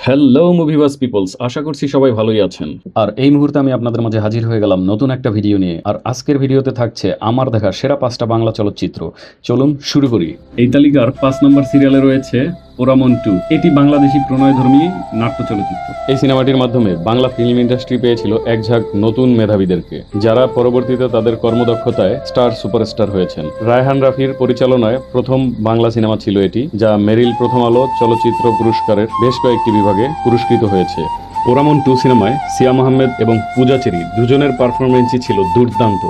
Hello মুভিবাস people's, আশা করছি সবাই ভালোই আছেন। আর এই মুহূর্তে আমি আপনাদের মাঝে হাজির হয়ে গেলাম নতুন একটা ভিডিও নিয়ে। আর আজকের ভিডিওতে থাকছে আমার দেখা সেরা 5টা বাংলা চলচ্চিত্র। চলুন শুরু করি। এই তালিকার 5 নম্বর সিরিয়ালে রয়েছে পোরামন 2। এটি বাংলাদেশি প্রণয়ধর্মী নাট্য চলচ্চিত্র। এই সিনেমাটির মাধ্যমে বাংলা ফিল্ম ইন্ডাস্ট্রি পেয়েছিল এক ঝাঁক নতুন মেধাবীদেরকে, যারা পরবর্তীতে তাদের কর্মদক্ষতায় স্টার সুপারস্টার হয়েছেন। রায়হান রাফির পরিচালনায় প্রথম বাংলা সিনেমা ছিল এটি, যা মেরিল প্রথম আলো চলচ্চিত্র পুরস্কারের বেশ কয়েকটি বিভাগে পুরস্কৃত হয়েছে। পোরামন 2 সিনেমায় সিয়াম আহমেদ এবং পূজা চেরি দুজনের পারফরমেন্সই ছিল দুর্দান্ত।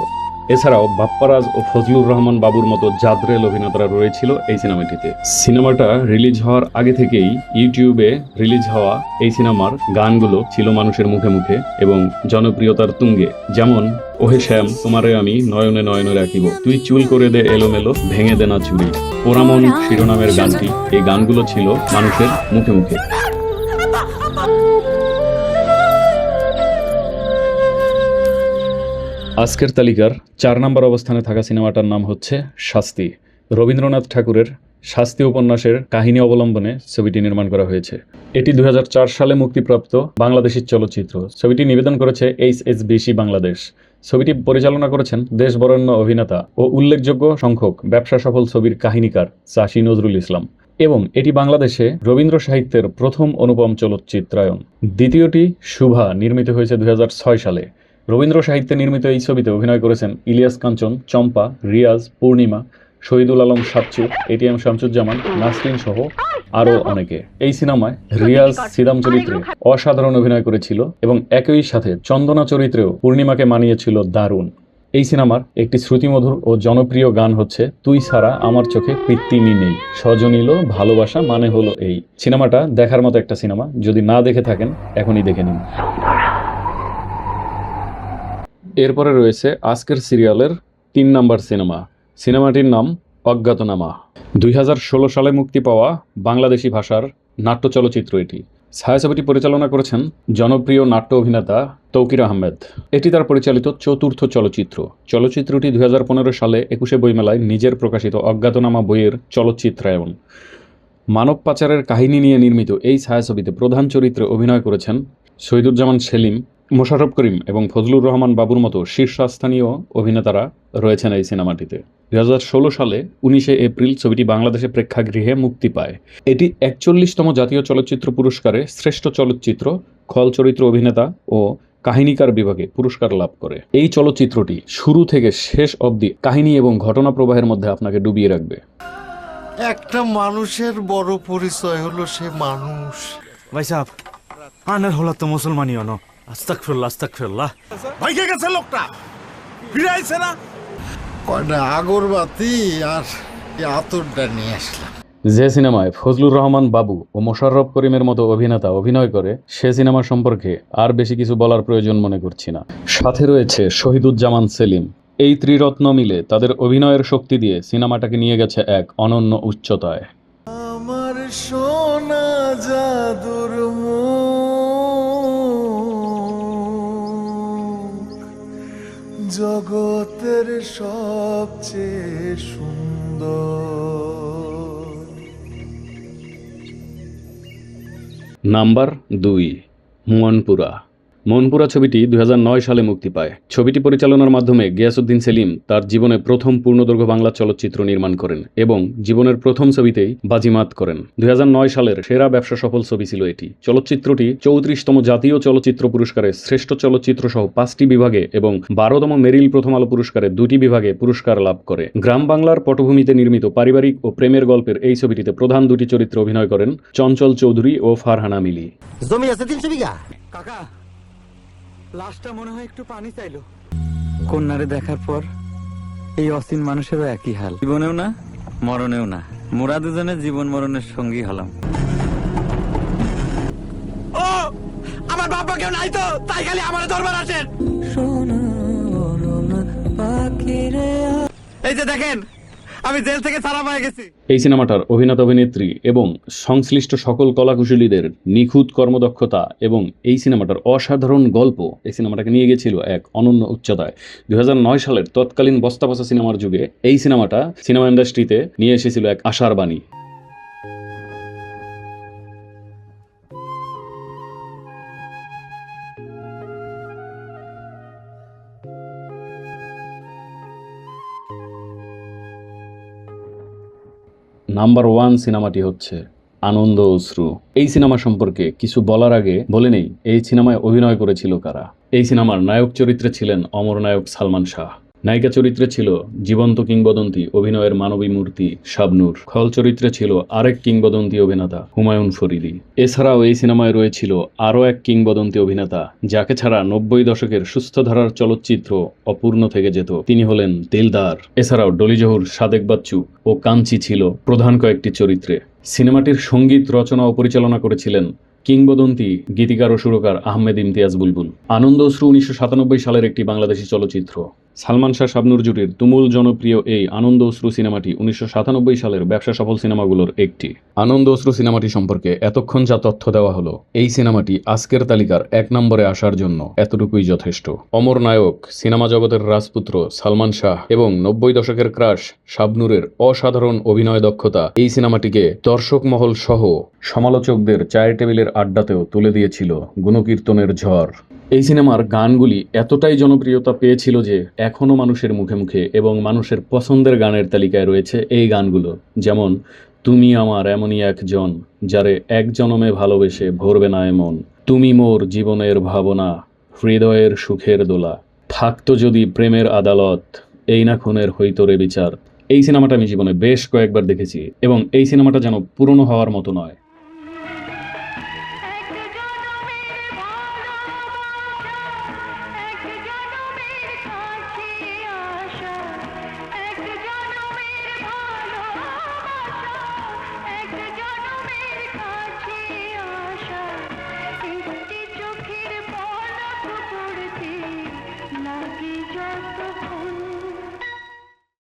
এছাড়াও বাপ্পারাজ ও ফজলুর রহমান বাবুর মতো জাদরেল অভিনেতারা রয়েছিল এই সিনেমাটিতে। সিনেমাটা রিলিজ হওয়ার আগে থেকেই ইউটিউবে রিলিজ হওয়া এই সিনেমার গানগুলো ছিল মানুষের মুখে মুখে এবং জনপ্রিয়তার তুঙ্গে। যেমন ওহে শ্যাম তোমারে আমি নয়নে নয়নে রাখিব, তুই চুল করে দে এলোমেলো, ভেঙে দে না চুরি। পোরামন শিরোনামের গানটি, এই গানগুলো ছিল মানুষের মুখে মুখে। আজকের তালিকার 4 নম্বর অবস্থানে থাকা সিনেমাটার নাম হচ্ছে শাস্তি। রবীন্দ্রনাথ ঠাকুরের শাস্তি উপন্যাসের কাহিনী অবলম্বনে ছবিটি নির্মাণ করা হয়েছে। এটি 2004 সালে মুক্তিপ্রাপ্ত বাংলাদেশি চলচ্চিত্র। ছবিটি নিবেদন করেছে HSBC বাংলাদেশ। ছবিটি পরিচালনা করেছেন দেশবরেণ্য অভিনেতা ও উল্লেখযোগ্য সংখ্যক ব্যবসা সফল ছবির কাহিনীকার চাষী নজরুল ইসলাম, এবং এটি বাংলাদেশে রবীন্দ্র সাহিত্যের প্রথম অনুপম চলচ্চিত্রায়ন। দ্বিতীয়টি শুভা নির্মিত হয়েছে 2006 সালে। রবীন্দ্র সাহিত্যে নির্মিত এই ছবিতে অভিনয় করেছেন ইলিয়াস কাঞ্চন, চম্পা, রিয়াজ, পূর্ণিমা, শহীদুল আলম সাচ্চু, ATM শামসুজ্জামান, নাসরিন সহ আরও অনেকে। এই সিনেমায় রিয়াজ সিদাম চরিত্রে অসাধারণ অভিনয় করেছিল এবং একই সাথে চন্দনা চরিত্রেও পূর্ণিমাকে মানিয়েছিল দারুণ। এই সিনেমার একটি শ্রুতিমধুর ও জনপ্রিয় গান হচ্ছে তুই ছাড়া আমার চোখে কৃত্রিমই নেই, সজনীল ভালোবাসা মানে হলো এই। সিনেমাটা দেখার মতো একটা সিনেমা, যদি না দেখে থাকেন এখনই দেখে নিন। এরপরে রয়েছে আজকের সিরিয়ালের 3 নম্বর সিনেমা। সিনেমাটির নাম অজ্ঞাতনামা। 2016 সালে মুক্তি পাওয়া বাংলাদেশি ভাষার নাট্য চলচ্চিত্র এটি। ছায়াছবিটি পরিচালনা করেছেন জনপ্রিয় নাট্য অভিনেতা তৌকির আহমেদ। এটি তার পরিচালিত 4র্থ চলচ্চিত্র। চলচ্চিত্রটি 2015 সালে 21শে বইমেলায় নিজের প্রকাশিত অজ্ঞাতনামা বইয়ের চলচ্চিত্রায়ন। মানব পাচারের কাহিনী নিয়ে নির্মিত এই ছায়াছবিতে প্রধান চরিত্রে অভিনয় করেছেন শহীদুজ্জামান সেলিম, মোশাররফ করিম এবং ফজলুর রহমান বাবুর মতো শীর্ষস্থানীয় অভিনেতারা রয়েছেন এই সিনেমাটিতে। 2016 সালে 19শে এপ্রিল ছবিটি বাংলাদেশে প্রেক্ষাগৃহে মুক্তি পায়। এটি 41তম জাতীয় চলচ্চিত্র পুরস্কারে শ্রেষ্ঠ চলচ্চিত্র, খল চরিত্র অভিনেতা ও কাহিনীকার বিভাগে পুরস্কার লাভ করে। এই চলচ্চিত্রটি শুরু থেকে শেষ অবধি কাহিনী এবং ঘটনা প্রবাহের মধ্যে আপনাকে ডুবিয়ে রাখবে। একটা মানুষের বড় পরিচয় হলো সে মানুষ। ভাই সাহেব, আনার হলা তো মুসলমানি অন। আস্তাগফিরুল্লাহ আস্তাগফিরুল্লাহ। ভাইকে গেছে লোকটা, ফিরে আইছে না? কয়টা আগরবাতি আর আতরটা নিয়ে আসলাম। যে সিনেমায় ফজলুর রহমান বাবু ও মোশাররফ করিমের মতো অভিনেতা অভিনয় করে, সে সিনেমা সম্পর্কে আর বেশি কিছু বলার প্রয়োজন মনে করছি না। সাথে রয়েছে শহীদুজ্জামান সেলিম। এই ত্রিরত্ন মিলে তাদের অভিনয়ের শক্তি দিয়ে সিনেমাটাকে নিয়ে গেছে এক অনন্য উচ্চতায়। আমার সোনা জাদুর জগতের সবচেয়ে সুন্দর। নাম্বার 2, মনপুরা। মনপুরা ছবিটি 2009 সালে মুক্তি পায়। ছবিটি পরিচালনার মাধ্যমে গিয়াসউদ্দিন সেলিম তার জীবনে প্রথম পূর্ণদৈর্ঘ্য বাংলা চলচ্চিত্র নির্মাণ করেন এবং জীবনের প্রথম ছবিতেই বাজিমাত করেন। 2009 সালের সেরা ব্যবসা সফল ছবি ছিল এটি। চলচ্চিত্রটি 34তম জাতীয় চলচ্চিত্র পুরস্কারে শ্রেষ্ঠ চলচ্চিত্র সহ 5টি বিভাগে এবং 12তম মেরিল প্রথম আলো পুরস্কারে 2টি বিভাগে পুরস্কার লাভ করে। গ্রাম বাংলার পটভূমিতে নির্মিত পারিবারিক ও প্রেমের গল্পের এই ছবিটিতে প্রধান 2টি চরিত্রে অভিনয় করেন চঞ্চল চৌধুরী ও ফারহানা মিলি। জমি আছে 300 বিঘা। কাকা, লাশটা মনে হয় একটু পানি চাইলো। কন্যারে দেখার পর এই অসীম মানুষেরও একই হাল। জীবনেও না, মরণেও না, মোরা দুজনে জীবন মরণের সঙ্গী হলাম। ও আমার বাবা কেউ নাই তো, তাই খালি আমার দরবার আসেন। এই যে দেখেন, আমি জেল থেকে ছাড়া পেয়ে গেছি। এই সিনেমাটার অভিনেতা অভিনেত্রী এবং সংশ্লিষ্ট সকল কলাকুশলীদের নিখুঁত কর্মদক্ষতা এবং এই সিনেমাটার অসাধারণ গল্প এই সিনেমাটাকে নিয়ে গেছিল এক অনন্য উচ্চতায়। 2009 সালের তৎকালীন বস্তাপচা সিনেমার যুগে এই সিনেমাটা সিনেমা ইন্ডাস্ট্রিতে নিয়ে এসেছিল এক আশার বাণী। নাম্বার 1 সিনেমাটি হচ্ছে আনন্দ অশ্রু। এই সিনেমা সম্পর্কে কিছু বলার আগে বলে নেই এই সিনেমায় অভিনয় করেছিল কারা। এই সিনেমার নায়ক চরিত্রে ছিলেন অমর নায়ক সালমান শাহ, নায়িকা চরিত্রে ছিল জীবন্ত কিংবদন্তি অভিনয়ের মানবী মূর্তি শাবনূর, খল চরিত্রে ছিল আরেক কিংবদন্তি অভিনেতা হুমায়ুন ফরিদি। এছাড়াও এই সিনেমায় রয়েছিল আরও এক কিংবদন্তি অভিনেতা যাকে ছাড়া 90 দশকের সুস্থ ধারার চলচ্চিত্র অপূর্ণ থেকে যেত, তিনি হলেন দিলদার। এছাড়াও ডলি জহুর, সাদেক বাচ্চু ও কাঞ্চি ছিল প্রধান কয়েকটি চরিত্রে। সিনেমাটির সঙ্গীত রচনা ও পরিচালনা করেছিলেন কিংবদন্তি গীতিকার ও সুরকার আহমেদ ইমতিয়াজ বুলবুল। আনন্দ অশ্রু 1997 সালের একটি বাংলাদেশি চলচ্চিত্র। সালমান শাহ শাবনূর জুটির তুমুল জনপ্রিয় এই আনন্দ অশ্রু সিনেমাটি 1997 সালের ব্যবসা সফল সিনেমাগুলোর একটি। আনন্দ অশ্রু সিনেমাটি সম্পর্কে এতক্ষণ যা তথ্য দেওয়া হলো, এই সিনেমাটি আজকের তালিকার 1 নম্বরে আসার জন্য এতটুকুই যথেষ্ট। অমর নায়ক, সিনেমা জগতের রাজপুত্র সালমান শাহ এবং 90 দশকের ক্রাশ শাবনূরের অসাধারণ অভিনয় দক্ষতা এই সিনেমাটিকে দর্শক মহল সহ সমালোচকদের চায়ের টেবিলের আড্ডাতেও তুলে দিয়েছিল গুণকীর্তনের ঝড়। এই সিনেমার গানগুলি এতটাই জনপ্রিয়তা পেয়েছিল যে এখনও মানুষের মুখে মুখে এবং মানুষের পছন্দের গানের তালিকায় রয়েছে এই গানগুলো, যেমন তুমি আমার এমনই একজন যারে এক জনমে ভালোবেসে ভরবে না এমন, তুমি মোর জীবনের ভাবনা, হৃদয়ের সুখের দোলা, থাকতো যদি প্রেমের আদালত, এই না খুনের হইতো রে বিচার। এই সিনেমাটা আমি জীবনে বেশ কয়েকবার দেখেছি এবং এই সিনেমাটা যেন পুরনো হওয়ার মতো নয়।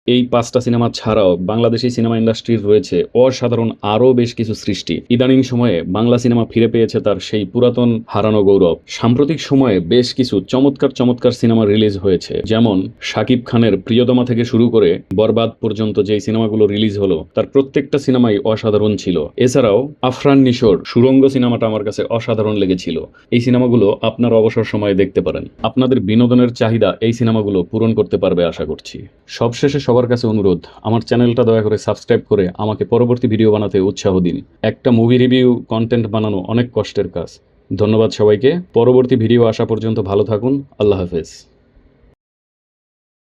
এই 5টা সিনেমা ছাড়াও বাংলাদেশি সিনেমা ইন্ডাস্ট্রির রয়েছে অসাধারণ আরও বেশ কিছু সৃষ্টি। ইদানিং সময়ে বাংলা সিনেমা ফিরে পেয়েছে তার সেই পুরাতন হারানো গৌরব। সাম্প্রতিক সময়ে বেশ কিছু চমৎকার চমৎকার সিনেমা রিলিজ হয়েছে, যেমন শাকিব খানের প্রিয়তমা থেকে শুরু করে বরবাদ পর্যন্ত যেই সিনেমাগুলো রিলিজ হলো তার প্রত্যেকটা সিনেমাই অসাধারণ ছিল। এছাড়াও আফরান নিশোর সুড়ঙ্গ সিনেমাটা আমার কাছে অসাধারণ লেগেছিল। এই সিনেমাগুলো আপনার অবসর সময়ে দেখতে পারেন। আপনাদের বিনোদনের চাহিদা এই সিনেমাগুলো পূরণ করতে পারবে আশা করছি। সবশেষে সবার কাছে অনুরোধ, আমার চ্যানেলটা দয়া করে সাবস্ক্রাইব করে আমাকে পরবর্তী ভিডিও বানাতে উৎসাহ দিন। একটা মুভি রিভিউ কন্টেন্ট বানানো অনেক কষ্টের কাজ। ধন্যবাদ সবাইকে। পরবর্তী ভিডিও আসা পর্যন্ত ভালো থাকুন। আল্লাহ হাফেজ।